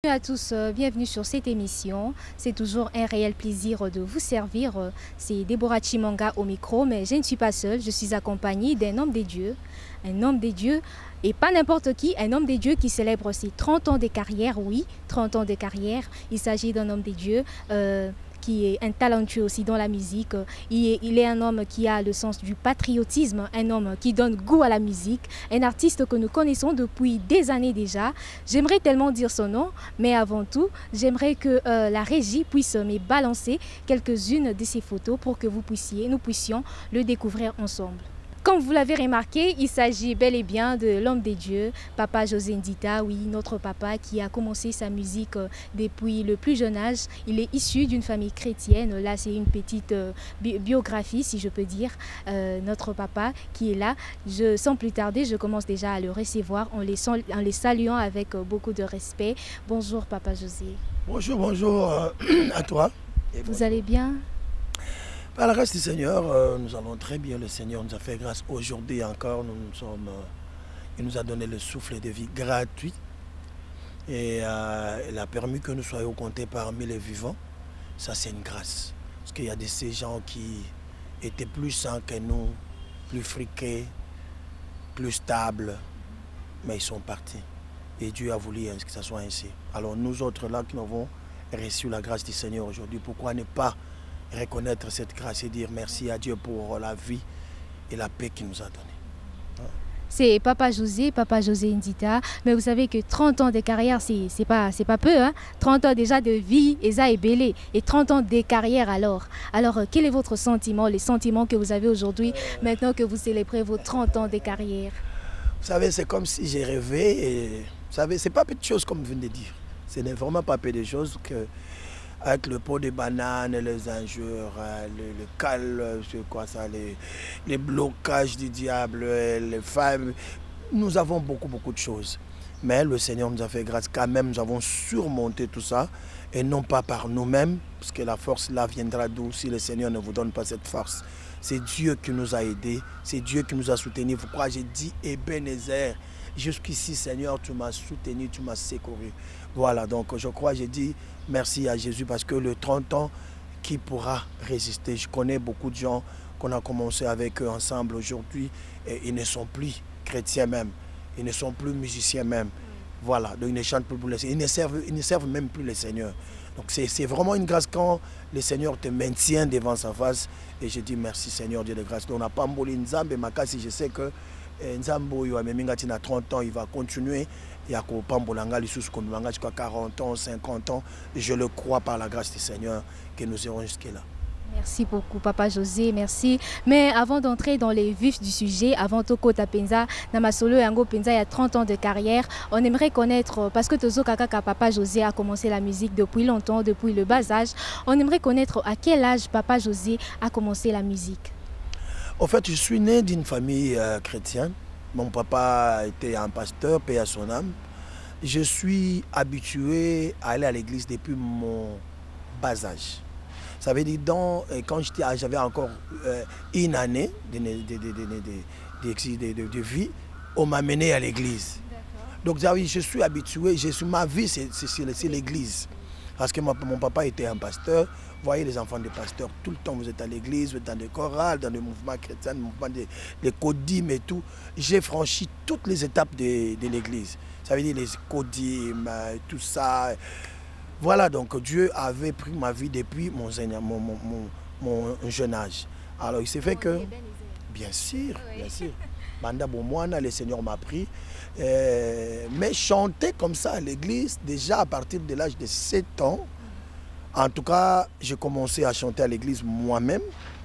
Bienvenue à tous, bienvenue sur cette émission. C'est toujours un réel plaisir de vous servir. C'est Déborah Chimanga au micro, mais je ne suis pas seule. Je suis accompagnée d'un homme des dieux. Un homme des dieux, et pas n'importe qui, un homme des dieux qui célèbre ses 30 ans de carrière, oui, 30 ans de carrière. Il s'agit d'un homme des dieux qui est un talentueux aussi dans la musique. Il est un homme qui a le sens du patriotisme, un homme qui donne goût à la musique, un artiste que nous connaissons depuis des années déjà. J'aimerais tellement dire son nom, mais avant tout, j'aimerais que la régie puisse me balancer quelques-unes de ses photos pour que nous puissions le découvrir ensemble. Comme vous l'avez remarqué, il s'agit bel et bien de l'homme des dieux, Papa José Ndita, oui, notre papa qui a commencé sa musique depuis le plus jeune âge. Il est issu d'une famille chrétienne. Là, c'est une petite biographie, si je peux dire, notre papa qui est là. Sans plus tarder, je commence déjà à le recevoir en les saluant avec beaucoup de respect. Bonjour, Papa José. Bonjour à toi. Vous allez bien? Par la grâce du Seigneur, nous allons très bien. Le Seigneur nous a fait grâce aujourd'hui encore. Il nous a donné le souffle de vie gratuit. Et il a permis que nous soyons comptés parmi les vivants. Ça, c'est une grâce. Parce qu'il y a de ces gens qui étaient plus sains que nous, plus friqués, plus stables. Mais ils sont partis. Et Dieu a voulu que ça soit ainsi. Alors nous autres là qui avons reçu la grâce du Seigneur aujourd'hui, pourquoi ne pas reconnaître cette grâce et dire merci à Dieu pour la vie et la paix qu'il nous a donnée. C'est Papa José Ndita, mais vous savez que 30 ans de carrière, c'est pas peu, hein? 30 ans déjà de vie, Eza et Bélé, et 30 ans de carrière alors. Alors, quel est votre sentiment, les sentiments que vous avez aujourd'hui, maintenant que vous célébrez vos 30 ans de carrière? Vous savez, c'est comme si j'ai rêvé, et vous savez, c'est pas peu de choses comme vous venez de dire. Ce n'est vraiment pas peu de choses que avec le pot de banane, les injures, le cal, quoi ça, les blocages du diable, les femmes. Nous avons beaucoup de choses. Mais le Seigneur nous a fait grâce quand même, nous avons surmonté tout ça. Et non pas par nous-mêmes, parce que la force là viendra d'où si le Seigneur ne vous donne pas cette force. C'est Dieu qui nous a aidés, c'est Dieu qui nous a soutenus. Pourquoi j'ai dit Ebenezer? Jusqu'ici, Seigneur, tu m'as soutenu, tu m'as secouru. Voilà, donc je crois, j'ai dit merci à Jésus parce que le 30 ans, qui pourra résister? Je connais beaucoup de gens qu'on a commencé avec eux ensemble aujourd'hui et ils ne sont plus chrétiens même, ils ne sont plus musiciens même. Voilà, donc ils ne chantent plus pour les Seigneur, ils ne servent même plus le Seigneur. Donc c'est vraiment une grâce quand le Seigneur te maintient devant sa face et je dis merci Seigneur Dieu de grâce. Donc on n'a pas mboli Nzambe, Makasi, je sais que Nzambo yo amemingati na 30 ans, il va continuer. Il y a 40 ans, 50 ans. Je le crois par la grâce du Seigneur que nous irons jusque-là. Merci beaucoup, Papa José, merci. Mais avant d'entrer dans les vifs du sujet, avant Toko Tapenza, Namasolo Yango Penza, il y a 30 ans de carrière, on aimerait connaître, parce que Tozo Kakaka, Papa José a commencé la musique depuis longtemps, depuis le bas âge, on aimerait connaître à quel âge Papa José a commencé la musique. En fait, je suis né d'une famille chrétienne. Mon papa était un pasteur, paix à son âme. Je suis habitué à aller à l'église depuis mon bas âge. Ça veut dire, quand j'avais encore une année de vie, on m'a mené à l'église. Donc je suis habitué, ma vie c'est l'église. Parce que mon papa était un pasteur. Vous voyez les enfants de pasteurs, tout le temps vous êtes à l'église, vous êtes dans des chorales, dans des mouvements chrétiens, des mouvements des codimes et tout. J'ai franchi toutes les étapes de l'église. Ça veut dire les codimes, tout ça. Voilà, donc Dieu avait pris ma vie depuis mon jeune âge. Alors il s'est fait que, bien sûr, Banda Bomouana, le Seigneur m'a pris. Mais chanter comme ça à l'église, déjà à partir de l'âge de 7 ans, en tout cas, j'ai commencé à chanter à l'église moi-même.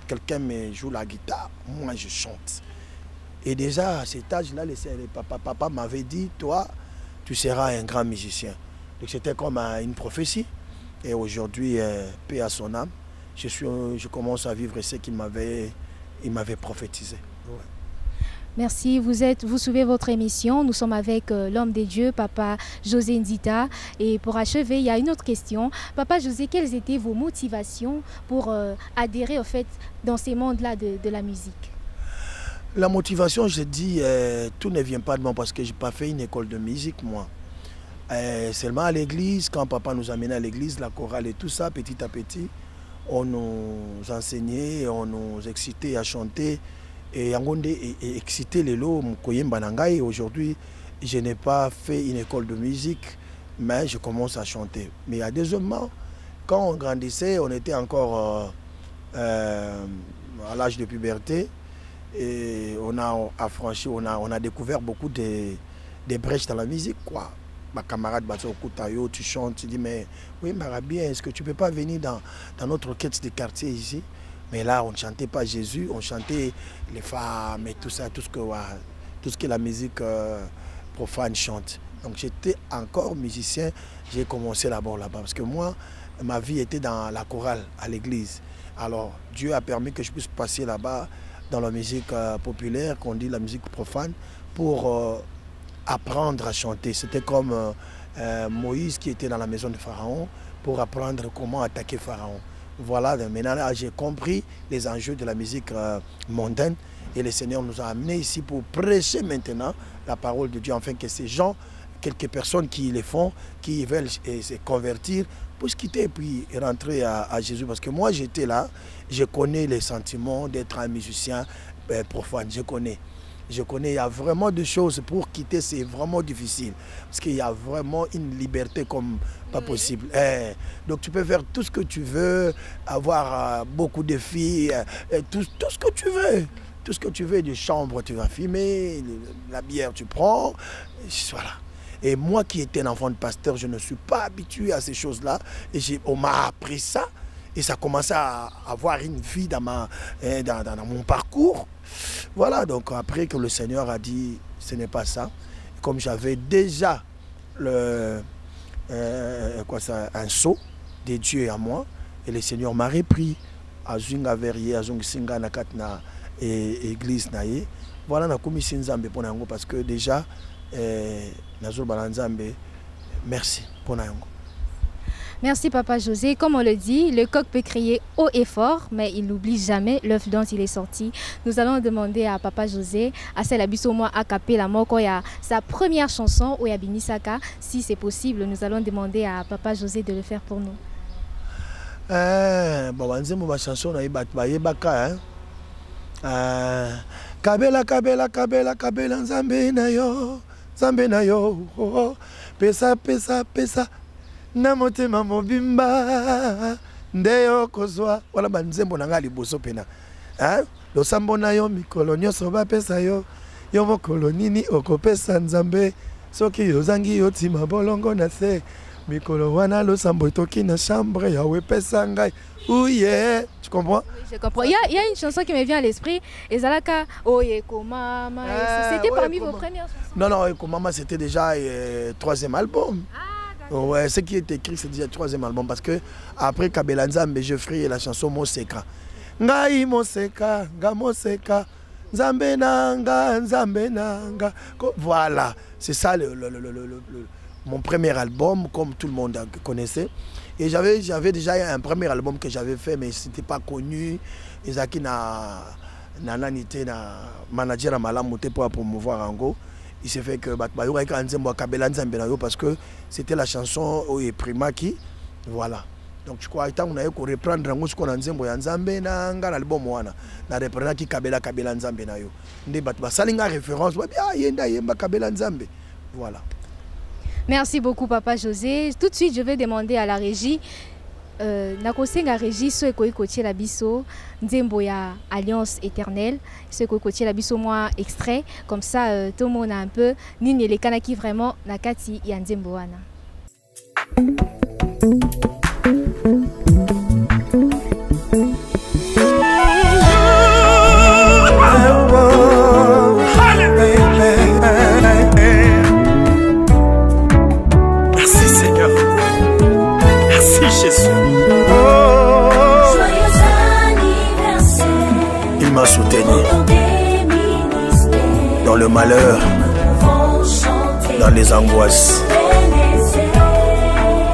Quelqu'un me joue la guitare, moi je chante. Et déjà à cet âge-là, papa m'avait dit, toi, tu seras un grand musicien. Donc c'était comme une prophétie. Et aujourd'hui, paix à son âme, je commence à vivre ce qu'il m'avait prophétisé. Ouais. Merci, vous suivez votre émission. Nous sommes avec l'homme des dieux, Papa José Ndita. Et pour achever, il y a une autre question. Papa José, quelles étaient vos motivations pour adhérer au fait dans ces mondes-là de la musique? La motivation, je dis, tout ne vient pas de moi parce que je n'ai pas fait une école de musique, moi. Seulement à l'église, quand papa nous amenait à l'église, la chorale et tout ça, petit à petit, on nous enseignait, on nous excitait à chanter. Et excité les lots, aujourd'hui, je n'ai pas fait une école de musique, mais je commence à chanter. Mais il y a deuxièmement, quand on grandissait, on était encore à l'âge de puberté, et on a affranchi, on a découvert beaucoup de brèches dans la musique, quoi. Ma camarade Kutayo, tu chantes, tu dis mais oui Marabi, est-ce que tu ne peux pas venir dans notre orchestre de quartier ici? Mais là on ne chantait pas Jésus, on chantait les femmes et tout ça, tout ce que la musique profane chante. Donc j'étais encore musicien, j'ai commencé là-bas parce que moi ma vie était dans la chorale à l'église. Alors Dieu a permis que je puisse passer là-bas dans la musique populaire, qu'on dit la musique profane, pour apprendre à chanter. C'était comme Moïse qui était dans la maison de Pharaon pour apprendre comment attaquer Pharaon. Voilà, maintenant j'ai compris les enjeux de la musique mondaine et le Seigneur nous a amenés ici pour prêcher maintenant la parole de Dieu, afin que ces gens, quelques personnes qui le font, qui veulent se convertir, puissent quitter et puis rentrer à Jésus. Parce que moi j'étais là, je connais les sentiments d'être un musicien profane, je connais, il y a vraiment des choses pour quitter, c'est vraiment difficile. Parce qu'il y a vraiment une liberté comme pas possible. Donc tu peux faire tout ce que tu veux, avoir beaucoup de filles, tout ce que tu veux. Tout ce que tu veux, de chambre tu vas fumer, la bière tu prends, voilà. Et moi qui étais un enfant de pasteur, je ne suis pas habitué à ces choses-là. Et on m'a appris ça. Et ça commençait à avoir une vie dans mon parcours. Voilà, donc après que le Seigneur a dit, ce n'est pas ça. Comme j'avais déjà un sceau de Dieu à moi, et le Seigneur m'a repris à Zunga Verrier, à Zunga Nakatna et église naïe. Voilà, na commission Nzambe pour nango parce que déjà, Nazul Balanzambe, merci pour nango. Merci Papa José. Comme on le dit, le coq peut crier haut et fort, mais il n'oublie jamais l'œuf dont il est sorti. Nous allons demander à Papa José, à Celabisomo a capella moko ya sa première chanson ou ya Binisaka. Si c'est possible, nous allons demander à Papa José de le faire pour nous. Ma chanson Kabela kabela kabela kabela nzambe na yo pesa pesa pesa na motema mobimba ndeyo kozwa wala banzembo na ngali boso pena losambo na yo mikolo nyonso bapesa yo yo mokolo nini okopesa nzambe soki yozangi yotima bolongo na se mikolo wana losambo etoki na chambre yawe pesa ngai. Oui, yeah. Tu comprends? Oui, je comprends. Il y a une chanson qui me vient à l'esprit. Ezalaka Oyeko Mama. C'était parmi vos premières chansons? Non, Oyeko Mama, c'était déjà le troisième album. Ouais, ce qui est écrit, c'est déjà le troisième album. Parce que après Kabela Nzambe, je ferai la chanson Moseka. Ngai Moseka, Nga Moseka, Nzambe Nanga, Nzambe Nanga. Voilà, c'est ça mon premier album, comme tout le monde connaissait. Et j'avais déjà un premier album que j'avais fait, mais ce n'était pas connu. Ezaki na manager à Malamouté pour promouvoir en gros. Il s'est fait que parce que c'était la chanson et Primaki. Voilà. Donc je crois qu'on a reprendre un ce qu'on a nzembo ya nzambe na nga l'album wana na reprendre ki kabela nzambe na yo. Ndé batba salinga référence wa bien yenda yemba kabela nzambe. Voilà. Merci beaucoup Papa José. Tout de suite je vais demander à la régie nakosenga régie so ekoikotie la biso nzembo ya Alliance Éternelle so ekoikotie la biso moi extrait comme ça tout le monde a un peu nini les kanaki vraiment nakati ya nzembo wana. Merci Seigneur. Merci Jésus. Il m'a soutenu dans le malheur, dans les angoisses,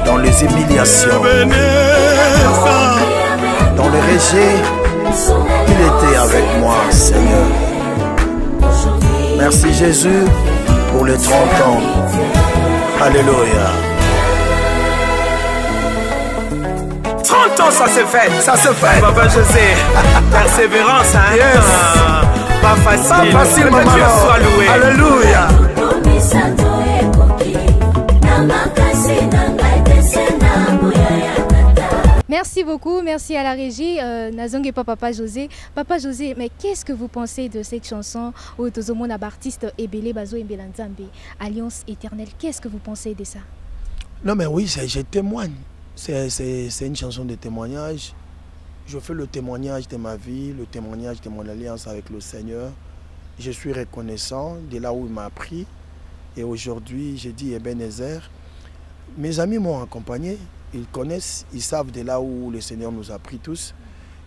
dans les humiliations, dans les rejets. Il était avec moi, Seigneur. Merci Jésus pour les 30 ans. Alléluia. 30 ans, ça se fait. Ça se fait. Papa José, persévérance, hein. Yes. Pas facile. Pas facile, que maman. Dieu soit loué. Alléluia. Merci beaucoup, merci à la régie. Nazong et Papa José. Papa José, mais qu'est-ce que vous pensez de cette chanson où Tozomona artiste Ebele Bazo Embelanzambe, Alliance éternelle? Qu'est-ce que vous pensez de ça? Non mais oui, je témoigne. C'est une chanson de témoignage. Je fais le témoignage de ma vie, le témoignage de mon alliance avec le Seigneur. Je suis reconnaissant de là où il m'a pris. Et aujourd'hui, j'ai dit Ebenezer. Mes amis m'ont accompagné. Ils connaissent, ils savent de là où le Seigneur nous a pris tous.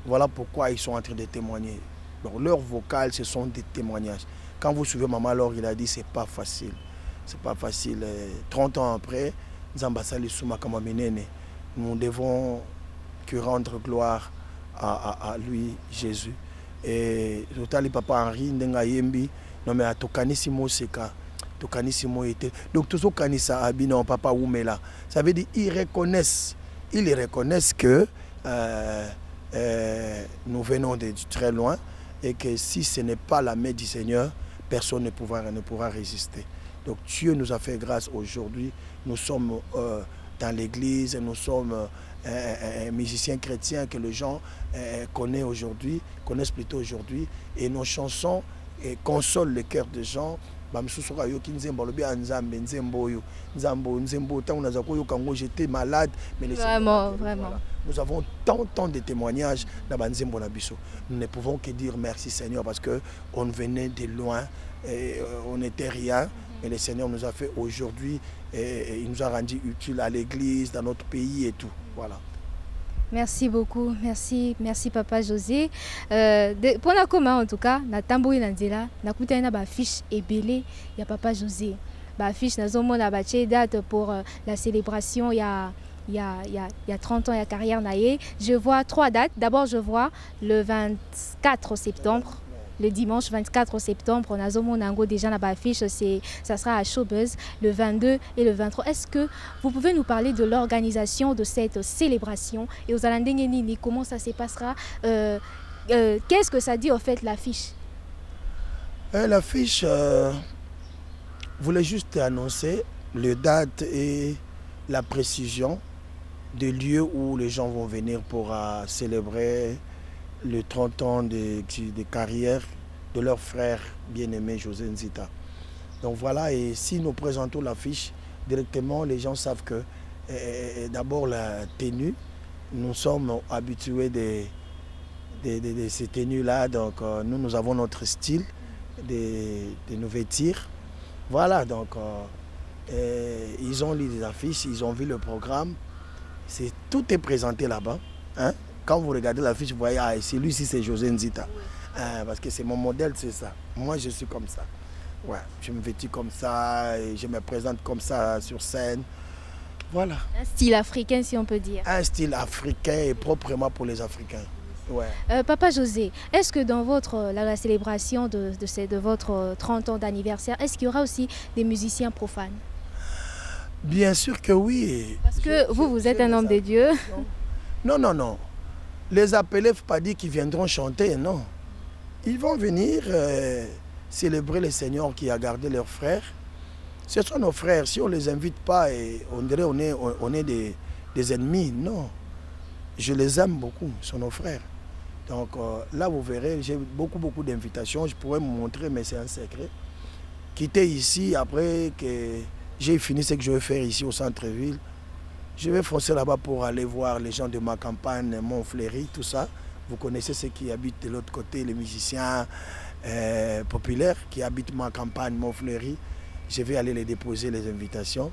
Voilà pourquoi ils sont en train de témoigner. Donc, leur vocal, ce sont des témoignages. Quand vous suivez Maman, alors il a dit c'est pas facile. C'est pas facile. 30 ans après, nous devons que rendre gloire à lui, Jésus. Et Totali Papa Henri, Ndengayembi, non mais à Tokanisimo Seka. Donc tout ce kanisa abino papa Oumela, ça veut dire ils reconnaissent que nous venons de très loin et que si ce n'est pas la main du Seigneur, personne ne pourra résister. Donc Dieu nous a fait grâce aujourd'hui. Nous sommes dans l'église, nous sommes un musicien chrétien que les gens connaissent plutôt aujourd'hui, et nos chansons consolent le cœur des gens. J'étais malade, mais vraiment. Nous avons tant de témoignages. Nous ne pouvons que dire merci Seigneur, parce qu'on venait de loin, et on n'était rien, mais le Seigneur nous a fait aujourd'hui, et il nous a rendu utile à l'église, dans notre pays et tout. Voilà. Merci beaucoup, merci Papa José. Pour la commun en tout cas, na tamboui nanzela, na kuta na ba fiche ebele ya Papa José. Ba fiche na zomo na ba date pour la célébration il y a 30 ans, il y a carrière naïe. Je vois 3 dates. D'abord je vois le 24 septembre. Le dimanche 24 septembre, on a Zomonango déjà dans la fiche, ça sera à Showbuzz le 22 et le 23. Est-ce que vous pouvez nous parler de l'organisation de cette célébration et aux Alandengeni, comment ça se passera? Qu'est-ce que ça dit au fait l'affiche? L'affiche voulait juste annoncer les dates et la précision des lieux où les gens vont venir pour célébrer les 30 ans de carrière de leur frère bien-aimé José Nzita. Donc voilà, et si nous présentons l'affiche directement, les gens savent que d'abord la tenue, nous sommes habitués de ces tenues-là, donc nous avons notre style de nous vêtir. Voilà, donc ils ont lu les affiches, ils ont vu le programme, tout est présenté là-bas. Hein? Quand vous regardez l'affiche, vous voyez, c'est lui ici, c'est José Nzita. Parce que c'est mon modèle, c'est ça. Moi, je suis comme ça. Ouais, je me vêtis comme ça, et je me présente comme ça sur scène. Voilà. Un style africain, si on peut dire. Un style africain et proprement pour les Africains. Ouais. Papa José, est-ce que dans la célébration de votre 30 ans d'anniversaire, est-ce qu'il y aura aussi des musiciens profanes? Bien sûr que oui. Parce que vous êtes un homme de Dieu. Non. Les appelés, il ne faut pas dire qu'ils viendront chanter, non. Ils vont venir célébrer le Seigneur qui a gardé leurs frères. Ce sont nos frères. Si on ne les invite pas, on dirait on est des ennemis. Non. Je les aime beaucoup. Ce sont nos frères. Donc là, vous verrez, j'ai beaucoup d'invitations. Je pourrais vous montrer, mais c'est un secret. Quitter ici, après que j'ai fini ce que je vais faire ici au centre-ville, je vais foncer là-bas pour aller voir les gens de ma campagne, Montfleury, tout ça. Vous connaissez ceux qui habitent de l'autre côté, les musiciens populaires qui habitent ma campagne, Montfleury. Je vais aller les déposer, les invitations.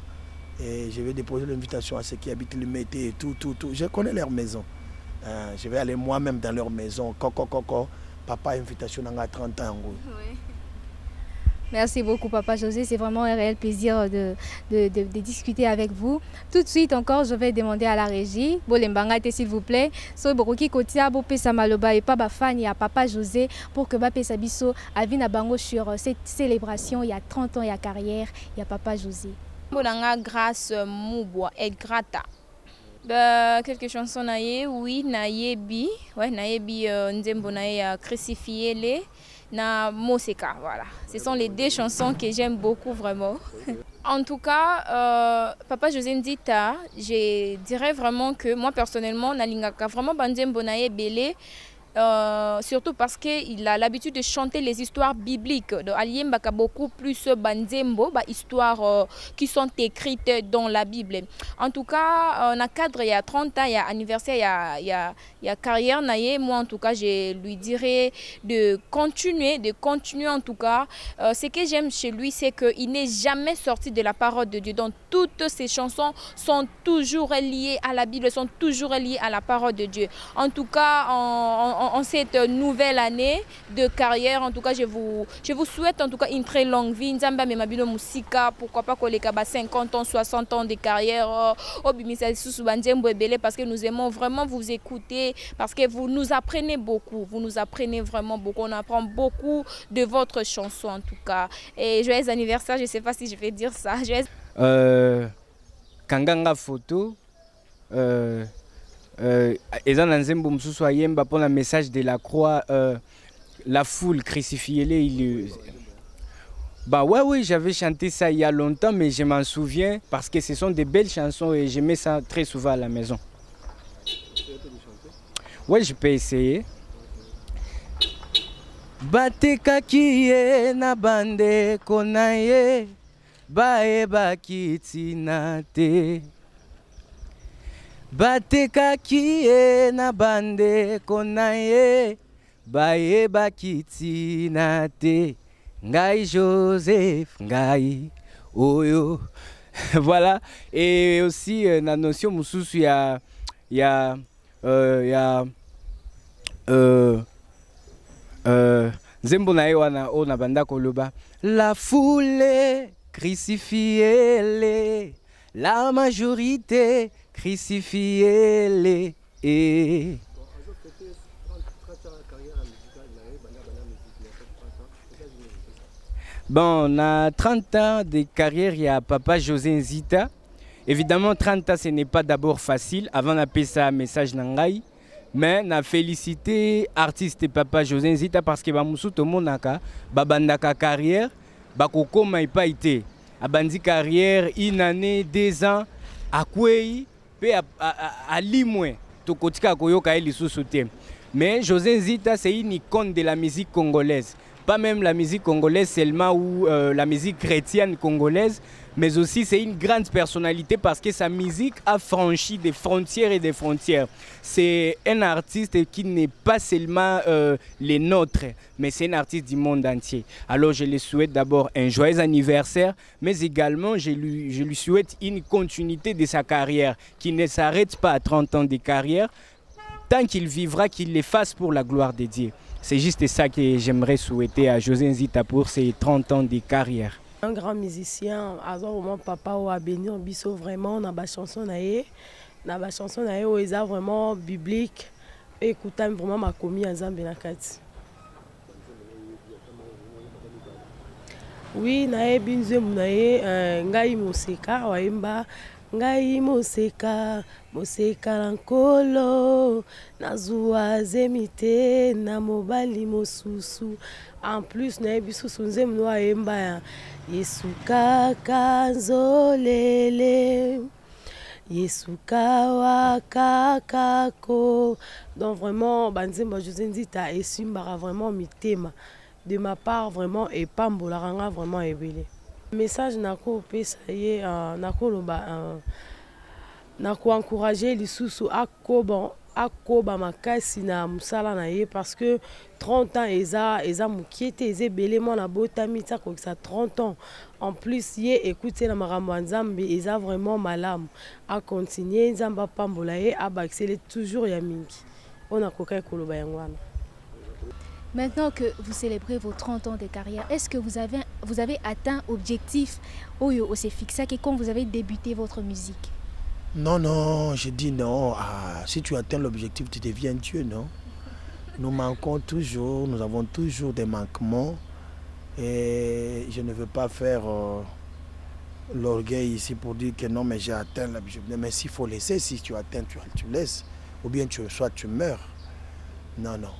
Et je vais déposer l'invitation à ceux qui habitent le Mété et tout. Je connais leur maison. Je vais aller moi-même dans leur maison. Coco. Papa, invitation à 30 ans. Oui. Merci beaucoup Papa José, c'est vraiment un réel plaisir de discuter avec vous. Tout de suite encore, je vais demander à la régie, Bolembangate s'il vous plaît, so Boroki Kotia, Bopesa Maloba et Papa Fanny à Papa José pour que Bapesa Bisso Avina Bango sur cette célébration il y a 30 ans, il y a carrière, il y a Papa José. Bonanga grâce Mouboua et Grata. Quelques chansons naïe, oui, naïebi, ouais, naïebi Nzembo naïe crucifié les na Moseka, voilà. Ce sont les deux chansons que j'aime beaucoup vraiment. En tout cas, Papa José Nzita, je dirais vraiment que moi personnellement, Nalingaka vraiment Nzembo naïe belé. Surtout parce qu'il a l'habitude de chanter les histoires bibliques. Donc, Aliyemba a beaucoup plus banzembo, histoires qui sont écrites dans la Bible. En tout cas, dans le cadre, il y a 30 ans, il y a anniversaire, il y a carrière, moi en tout cas, je lui dirais de continuer en tout cas. Ce que j'aime chez lui, c'est qu'il n'est jamais sorti de la parole de Dieu. Donc, toutes ses chansons sont toujours liées à la Bible, sont toujours liées à la parole de Dieu. En tout cas, en cette nouvelle année de carrière, en tout cas, je vous souhaite en tout cas une très longue vie. Nzamba memabino musika, pourquoi pas koleka 50 ans, 60 ans de carrière. Parce que nous aimons vraiment vous écouter, parce que vous nous apprenez beaucoup. Vous nous apprenez vraiment beaucoup. On apprend beaucoup de votre chanson en tout cas. Et joyeux anniversaire, je ne sais pas si je vais dire ça. Kanganga photo. Eza na nzembo mususu ayemba pour le message de la croix, la foule crucifiée. Bah ouais, j'avais chanté ça il y a longtemps, mais je m'en souviens parce que ce sont des belles chansons et je mets ça très souvent à la maison. Ouais, je peux essayer. Bateka kiye na bande konaye, bae bakitina te. Bateka kie na bande konaye, bae bakiti na te, ngai Joseph, ngai oyo. Voilà, et aussi la notion mususu ya nzembo na ye wana o na banda koloba, la foule crucifiée, la majorité crucifiez-les. Bon, on a 30 ans de carrière, il y a Papa José Nzita. Évidemment, 30 ans, ce n'est pas d'abord facile. Avant d'appeler ça un message nangai. Mais on a félicité artiste Papa José Nzita parce que Bamoussou tout le monde a babandaka carrière, bakoko m'a pas été. Abandi carrière, une année, 2 ans, à Kwei. À Limoué, Tokotika Koyoka et Lissousouté. Mais José Nzita, c'est une icône de la musique congolaise. Pas même la musique congolaise seulement ou la musique chrétienne congolaise, mais aussi c'est une grande personnalité parce que sa musique a franchi des frontières et des frontières. C'est un artiste qui n'est pas seulement les nôtres, mais c'est un artiste du monde entier. Alors je lui souhaite d'abord un joyeux anniversaire, mais également je lui souhaite une continuité de sa carrière, qui ne s'arrête pas à 30 ans de carrière, tant qu'il vivra, qu'il les fasse pour la gloire de Dieu. C'est juste ça que j'aimerais souhaiter à José Nzita pour ses 30 ans de carrière. Un grand musicien, mon papa a béni en biso vraiment, on a ma chanson naé, où ils ont vraiment biblique, et écoutant vraiment ma commis en Zambie nakati. Oui, naé binze munaé, ngai musika waimba. Ngai moseka, moseka lankolo, nazua zemite, na mobali mosusu. En plus, na ebisu sunzem noa emba Yesu kaka nzolele, Yesu kawa kakako. Donc vraiment, banzemba José Nzita et Simbara vraiment mitema. De ma part vraiment et Pambolaranga vraiment ebele. Message nako pesa ye nako encourager lisusu akoba makasi na musala na ye parce que 30 ans eza mukiete eza belemo na botami ta ko ça 30 ans en plus ye écoute na makambo nzambe eza vraiment malamu a continuer nzamba pambola ye abaxele toujours ya mingi ona kokai koloba yangwana. Maintenant que vous célébrez vos 30 ans de carrière, est-ce que vous avez atteint l'objectif où s'est fixé quand vous avez débuté votre musique? Non, je dis non. Ah, si tu atteins l'objectif, tu deviens Dieu, non? Nous manquons toujours, nous avons toujours des manquements. Et je ne veux pas faire l'orgueil ici pour dire que non, mais j'ai atteint la Bible. Mais s'il faut laisser, si tu atteins, tu laisses. Ou bien soit tu meurs. Non, non.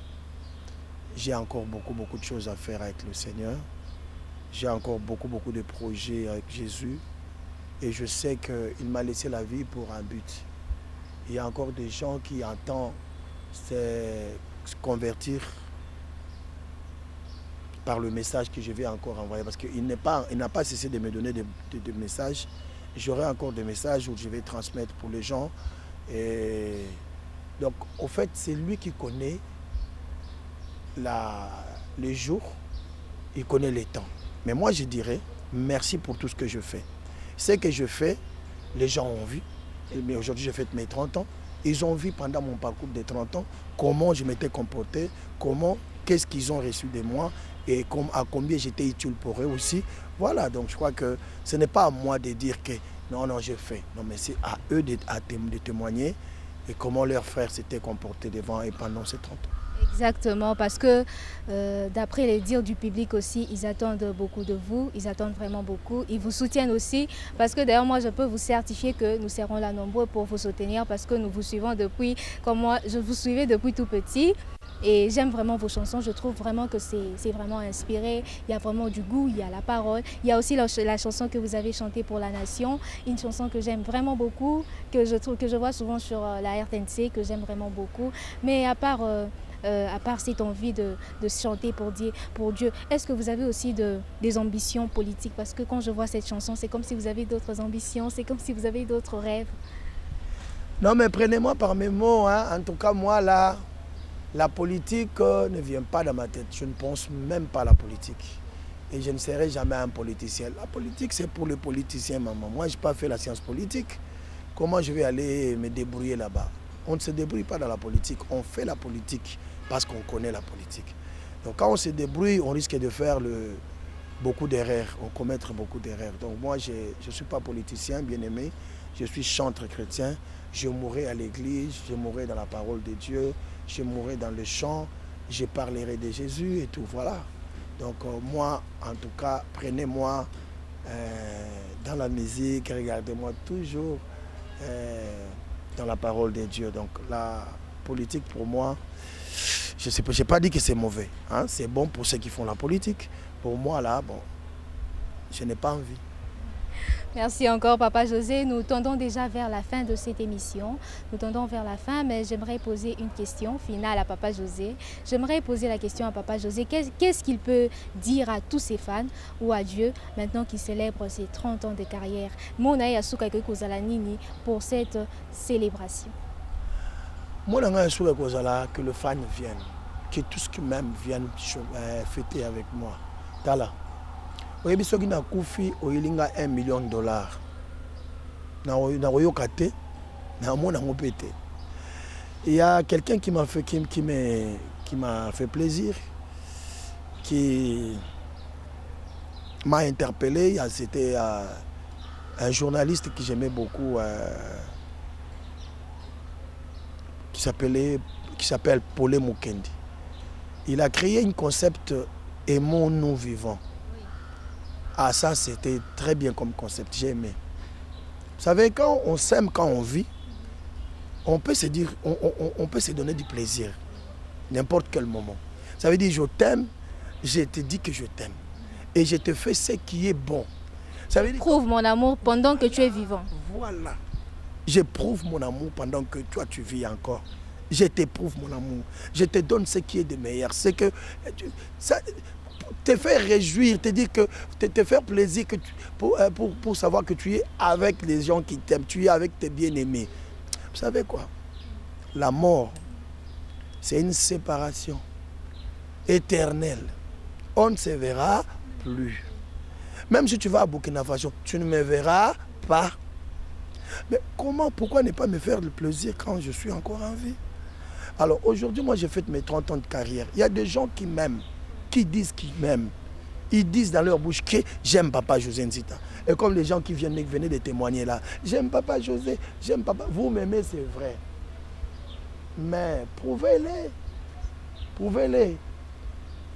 J'ai encore beaucoup de choses à faire avec le Seigneur. J'ai encore beaucoup de projets avec Jésus. Et je sais qu'il m'a laissé la vie pour un but. Il y a encore des gens qui entendent se convertir par le message que je vais encore envoyer. Parce qu'il n'a pas cessé de me donner des messages. J'aurai encore des messages où je vais transmettre pour les gens. Et donc, au fait, c'est lui qui connaît les jours, il connaît les temps. Mais moi, je dirais merci pour tout ce que je fais. Ce que je fais, les gens ont vu. Mais aujourd'hui, j'ai fait mes 30 ans. Ils ont vu pendant mon parcours de 30 ans comment je m'étais comporté, qu'est-ce qu'ils ont reçu de moi et à combien j'étais utile pour eux aussi. Voilà, donc je crois que ce n'est pas à moi de dire que non, j'ai fait. Non, mais c'est à eux de témoigner et comment leurs frères s'étaient comportés devant et pendant ces 30 ans. Exactement, parce que d'après les dires du public aussi, ils attendent beaucoup de vous, ils attendent vraiment beaucoup, ils vous soutiennent aussi, parce que d'ailleurs moi je peux vous certifier que nous serons là nombreux pour vous soutenir, parce que nous vous suivons depuis, comme moi je vous suivais depuis tout petit. Et j'aime vraiment vos chansons, je trouve vraiment que c'est vraiment inspiré, il y a vraiment du goût, il y a la parole. Il y a aussi la chanson que vous avez chantée pour la nation, une chanson que j'aime vraiment beaucoup, que je vois souvent sur la RTNC, que j'aime vraiment beaucoup. Mais à part cette envie de chanter pour Dieu, est-ce que vous avez aussi des ambitions politiques? Parce que quand je vois cette chanson, c'est comme si vous avez d'autres ambitions, c'est comme si vous avez d'autres rêves. Non mais prenez-moi par mes mots, hein. En tout cas moi là, la politique ne vient pas dans ma tête. Je ne pense même pas à la politique. Et je ne serai jamais un politicien. La politique, c'est pour les politiciens, maman. Moi, je n'ai pas fait la science politique. Comment je vais aller me débrouiller là-bas? On ne se débrouille pas dans la politique. On fait la politique parce qu'on connaît la politique. Donc quand on se débrouille, on risque de faire beaucoup d'erreurs, on commettre beaucoup d'erreurs. Donc moi, je ne suis pas politicien, bien aimé. Je suis chanteur chrétien. Je mourrai à l'église, je mourrai dans la parole de Dieu. Je mourrai dans le chant, je parlerai de Jésus et tout, voilà. Donc moi, en tout cas, prenez-moi dans la musique, regardez-moi toujours dans la parole de Dieu. Donc la politique, pour moi, je n'ai pas dit que c'est mauvais. Hein? C'est bon pour ceux qui font la politique. Pour moi, là, bon, je n'ai pas envie. Merci encore, Papa José. Nous tendons déjà vers la fin de cette émission. Nous tendons vers la fin, mais j'aimerais poser une question finale à Papa José. J'aimerais poser la question à Papa José. Qu'est-ce qu'il peut dire à tous ses fans ou à Dieu maintenant qu'il célèbre ses 30 ans de carrière? Pour cette célébration. Que le fan vienne, que tous qui m'aiment viennent fêter avec moi. Tala. Il y a $1 million. Il y a quelqu'un qui m'a fait plaisir, qui m'a interpellé. C'était un journaliste que j'aimais beaucoup, qui s'appelle Paulé Mukendi. Il a créé un concept « Aimons-nous vivants ». Ah, ça, c'était très bien comme concept, j'ai aimé. Vous savez, quand on s'aime, quand on vit, on peut se dire, on peut se donner du plaisir, n'importe quel moment. Ça veut dire, je t'aime, je te dis que je t'aime. Et je te fais ce qui est bon. Ça veut dire, prouve mon amour pendant que tu es vivant. Voilà. Je prouve mon amour pendant que toi, tu vis encore. Je t'éprouve mon amour. Je te donne ce qui est de meilleur. C'est que... te faire réjouir, te dire que te faire plaisir que pour savoir que tu es avec les gens qui t'aiment, tu es avec tes bien-aimés. Vous savez quoi? La mort, c'est une séparation éternelle. On ne se verra plus. Même si tu vas à Burkina Faso, tu ne me verras pas. Mais pourquoi ne pas me faire le plaisir quand je suis encore en vie? Alors aujourd'hui, moi j'ai fait mes 30 ans de carrière. Il y a des gens qui m'aiment, qui disent qu'ils m'aiment. Ils disent dans leur bouche que j'aime Papa José Nzita. Et comme les gens qui venaient de témoigner là, j'aime Papa José, j'aime Papa. Vous m'aimez, c'est vrai. Mais prouvez-les. Prouvez-les.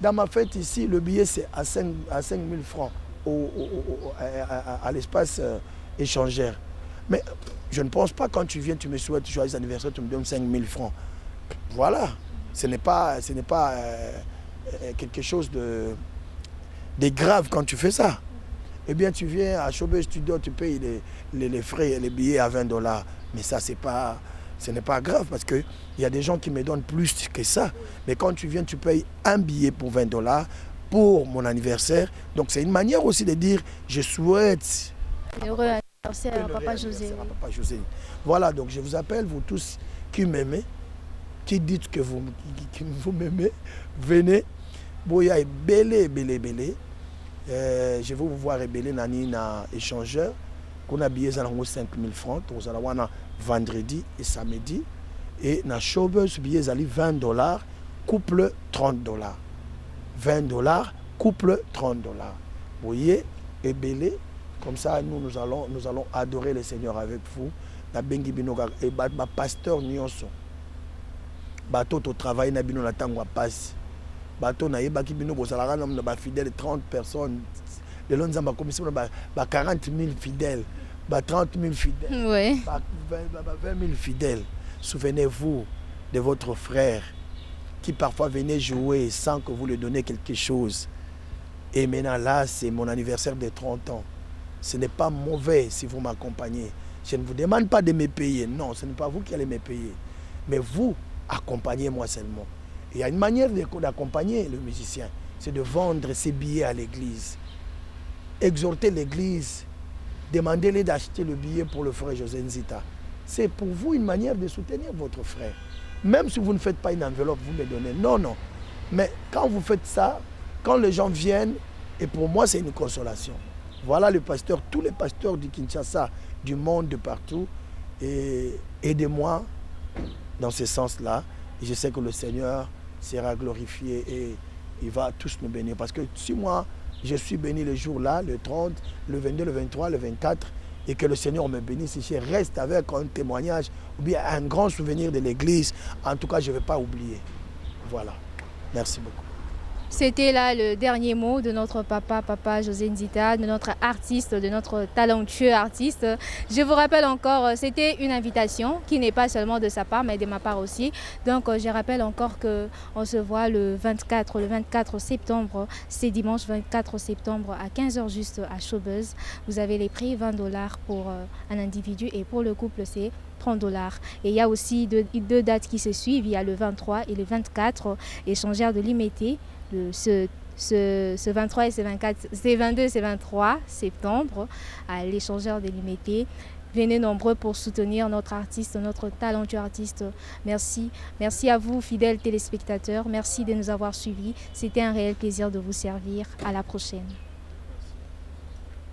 Dans ma fête ici, le billet c'est à 5 000 francs. à l'espace échangeur. Mais je ne pense pas quand tu viens, tu me souhaites joyeux anniversaire, tu me donnes 5 000 francs. Voilà, ce n'est pas quelque chose de grave quand tu fais ça. Eh bien, tu viens à Showbiz Studio, tu payes les frais et les billets à 20 $. Mais ça, ce n'est pas grave parce qu'il y a des gens qui me donnent plus que ça. Mais quand tu viens, tu payes un billet pour 20 $ pour mon anniversaire. Donc, c'est une manière aussi de dire, je souhaite... Heureux anniversaire à Papa José. Papa José. Voilà, donc je vous appelle, vous tous qui m'aimez, qui dites que vous m'aimez, venez. Boya est belé. Je vais vous voir rebeller nani na échangeur. Qu'on a billets à 5 000 francs. Nous allons vendredi et samedi. Et na Showbiz billets à 20 $, couple 30 $. 20 $, couple 30 $. Vous voyez, et belé. Comme ça, nous allons adorer le Seigneur avec vous. Na bengi binoga et pasteur nyonso. Bateau au travail na bino na tangwa passe. Bateau na yebaki bino bozalaka na ba fidèles 30 personnes. Le long nzamba commission ba 40 000 fidèles, ba 30 000 fidèles. Ouais. Ba 20 000 fidèles. Souvenez-vous de votre frère qui parfois venait jouer sans que vous lui donniez quelque chose. Et maintenant là, c'est mon anniversaire de 30 ans. Ce n'est pas mauvais si vous m'accompagnez. Je ne vous demande pas de me payer. Non, ce n'est pas vous qui allez me payer. Mais vous, accompagnez-moi seulement. Il y a une manière d'accompagner le musicien. C'est de vendre ses billets à l'église. Exhorter l'église. Demandez-les d'acheter le billet pour le frère José Nzita. C'est pour vous une manière de soutenir votre frère. Même si vous ne faites pas une enveloppe, vous me donnez. Non, non. Mais quand vous faites ça, quand les gens viennent, et pour moi, c'est une consolation. Voilà le pasteur, tous les pasteurs du Kinshasa, du monde, de partout. Et aidez-moi dans ce sens-là. Et je sais que le Seigneur sera glorifié et il va tous nous bénir. Parce que si moi, je suis béni le jour-là, le 30, le 22, le 23, le 24, et que le Seigneur me bénisse, si je reste avec un témoignage ou bien un grand souvenir de l'Église, en tout cas, je ne vais pas oublier. Voilà. Merci beaucoup. C'était là le dernier mot de notre papa José Nzita, de notre artiste, de notre talentueux artiste. Je vous rappelle encore, c'était une invitation qui n'est pas seulement de sa part, mais de ma part aussi. Donc je rappelle encore qu'on se voit le 24 septembre, c'est dimanche 24 septembre à 15 h juste à Showbiz. Vous avez les prix 20 $ pour un individu et pour le couple c'est 30 $. Et il y a aussi deux dates qui se suivent, il y a le 23 et le 24, échangeurs de limité. Ce 23 et ce 24, c'est 22 et c'est 23 septembre à l'échangeur délimité. Venez nombreux pour soutenir notre artiste, notre talentueux artiste. Merci. Merci à vous, fidèles téléspectateurs. Merci de nous avoir suivis. C'était un réel plaisir de vous servir. À la prochaine.